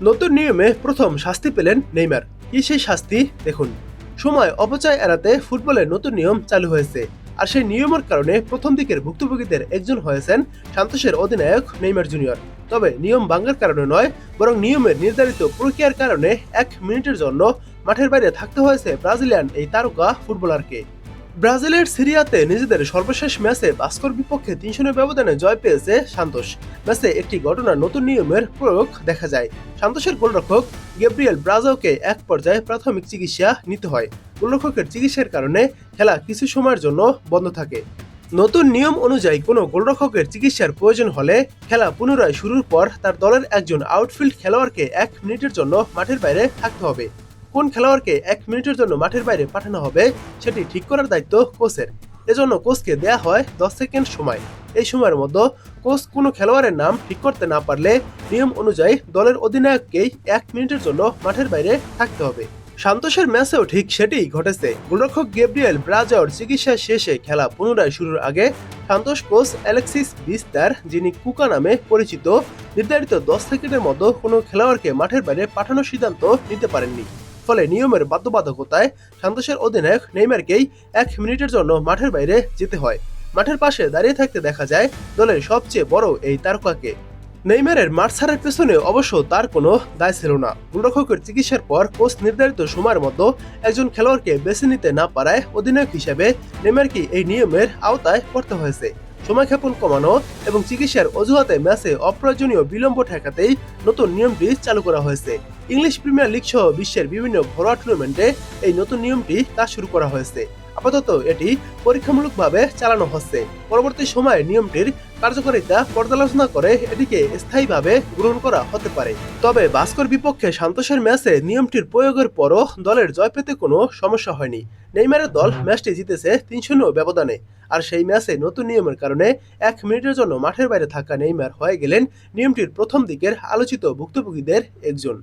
নতুন নিয়মে প্রথম শাস্তি পেলেন নেইমার। কি সেই শাস্তি দেখুন। সময় অপচয় এড়াতে ফুটবলের নতুন নিয়ম চালু হয়েছে। আর সেই নিয়মের কারণে প্রথম দিকের ভুক্তভোগীদের একজন হয়েছেন সান্তোসের অধিনায়ক নেইমার জুনিয়র। তবে নিয়ম ভাঙার কারণে নয়, বরং নিয়মের নির্ধারিত প্রক্রিয়ার কারণে 1 মিনিটের জন্য মাঠের বাইরে থাকতে হয়েছে ব্রাজিলিয়ান এই তারকা ফুটবলারকে। ব্রাজিলের সিরিয়াতে নিজেদের সর্বশেষ ম্যাচে বাস্কোর বিপক্ষে ৩-০ ব্যবধানে জয় পেয়েছে সান্তোস। ম্যাচে একটি ঘটনার নতুন নিয়মের প্রয়োগ দেখা যায়। সান্তোসের গোলরক্ষক গ্যাব্রিয়েল ব্রাজাওকে এক পর্যায়ে প্রাথমিক চিকিৎসা নিতে হয়। গোলরক্ষকের চিকিৎসার কারণে খেলা কিছু সময়ের জন্য বন্ধ থাকে। নতুন নিয়ম অনুযায়ী কোনো গোলরক্ষকের চিকিৎসার প্রয়োজন হলে খেলা পুনরায় শুরুর পর তার দলের একজন আউটফিল্ড খেলোয়াড়কে 1 মিনিটের জন্য মাঠের বাইরে থাকতে হবে। কোন খেলোয়াড়কে 1 মিনিটের জন্য মাঠের বাইরে পাঠানো হবে সেটি ঠিক করার দায়িত্ব কোচের। এজন্য কোচকে দেয়া হয় 10 সেকেন্ড সময়। এই সময়ের মধ্যে কোচ কোনো খেলোয়াড়ের নাম ঠিক করতে না পারলে নিয়ম অনুযায়ী দলের অধিনায়ককেই 1 মিনিটের জন্য মাঠের বাইরে থাকতে হবে। সান্তোসের ম্যাচেও ঠিক সেটিই ঘটেছে। গোলরক্ষক গ্যাব্রিয়েল ব্রাজাওর চিকিৎসা শেষে খেলা পুনরায় শুরুর আগে সান্তোস কোচ অ্যালেক্সিস বিস্তার, যিনি কুকা নামে পরিচিত, নির্ধারিত 10 সেকেন্ডের মধ্যে কোনো খেলোয়াড়কে মাঠের বাইরে পাঠানোর সিদ্ধান্ত নিতে পারেননি। ফলে নিয়মের বাধ্যবাধকতায় সান্তোসের অধিনায়ক নেইমারকেই 1 মিনিটের জন্য মাঠের বাইরে যেতে হয়। মাঠের পাশে দাঁড়িয়ে থাকতে দেখা যায় দলের সবচেয়ে বড় এই তারকাকে। নেইমারের মাঠ ছাড়ার পেছনে অবশ্য তার কোনো দায় ছিল না। গোলরক্ষকের চিকিৎসার পর কোচ নির্ধারিত সময়ের মধ্যে একজন খেলোয়াড়কে বেছে নিতে না পারায় অধিনায়ক হিসেবে নেইমারকে এই নিয়মের আওতায় পড়তে হয়েছে। সময়ক্ষেপণ কমানো এবং চিকিৎসার অজুহাতে ম্যাচে অপ্রয়োজনীয় বিলম্ব ঠেকাতেই নতুন নিয়মটি চালু করা হয়েছে। ইংলিশ প্রিমিয়ার লিগ সহ বিশ্বের বিভিন্ন ঘরোয়া টুর্নামেন্টে এই নতুন নিয়মটি কাজ শুরু করা হয়েছে। আপাতত এটি পরীক্ষামূলকভাবে চালানো হচ্ছে। পরবর্তী সময়ে নিয়মটির কার্যকারিতা পর্যালোচনা করে এটিকে স্থায়ীভাবে গ্রহণ করা হতে পারে। তবে বাস্কোর বিপক্ষে সান্তোসের ম্যাচে নিয়মটির প্রয়োগের পরও দলের জয় পেতে কোনো সমস্যা হয়নি। নেইমারের দল ম্যাচটি জিতেছে ৩-০ ব্যবধানে। আর সেই ম্যাচে নতুন নিয়মের কারণে 1 মিনিটের জন্য মাঠের বাইরে থাকা নেইমার হয়ে গেলেন নিয়মটির প্রথম দিকের আলোচিত ভুক্তভোগীদের একজন।